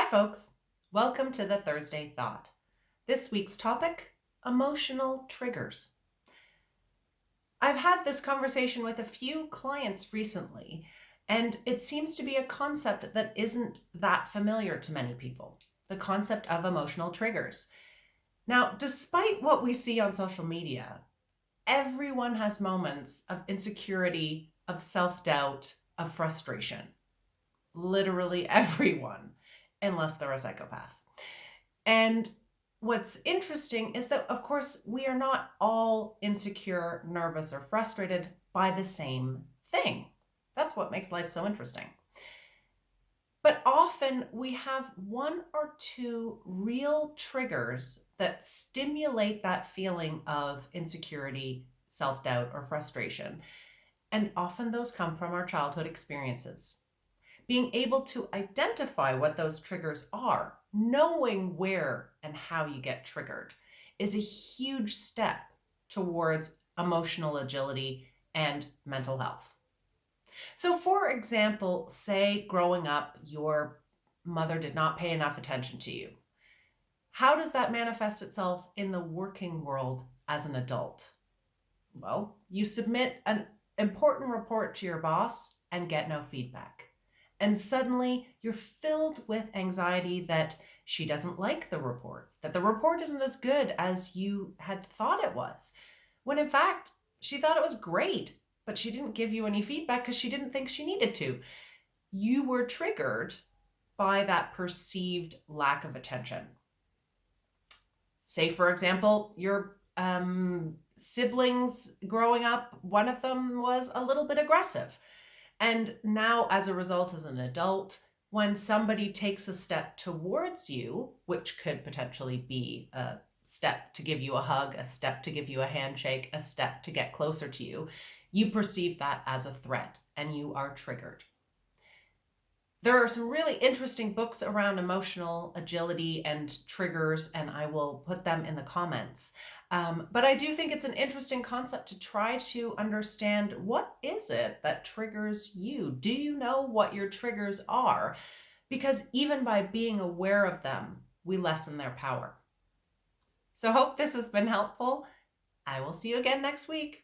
Hi, folks. Welcome to the Thursday Thought. This week's topic, emotional triggers. I've had this conversation with a few clients recently, and it seems to be a concept that isn't that familiar to many people, the concept of emotional triggers. Now, despite what we see on social media, everyone has moments of insecurity, of self-doubt, of frustration. Literally everyone, unless they're a psychopath. And what's interesting is that, of course, we are not all insecure, nervous, or frustrated by the same thing. That's what makes life so interesting. But often we have one or two real triggers that stimulate that feeling of insecurity, self-doubt, or frustration. And often those come from our childhood experiences. Being able to identify what those triggers are, knowing where and how you get triggered, is a huge step towards emotional agility and mental health. So, for example, say growing up, your mother did not pay enough attention to you. How does that manifest itself in the working world as an adult? Well, you submit an important report to your boss and get no feedback. And suddenly you're filled with anxiety that she doesn't like the report, that the report isn't as good as you had thought it was. When in fact, she thought it was great, but she didn't give you any feedback because she didn't think she needed to. You were triggered by that perceived lack of attention. Say, for example, your siblings growing up, one of them was a little bit aggressive. And now, as a result, as an adult, when somebody takes a step towards you, which could potentially be a step to give you a hug, a step to give you a handshake, a step to get closer to you, you perceive that as a threat and you are triggered. There are some really interesting books around emotional agility and triggers, and I will put them in the comments. But I do think it's an interesting concept to try to understand, what is it that triggers you? Do you know what your triggers are? Because even by being aware of them, we lessen their power. So hope this has been helpful. I will see you again next week.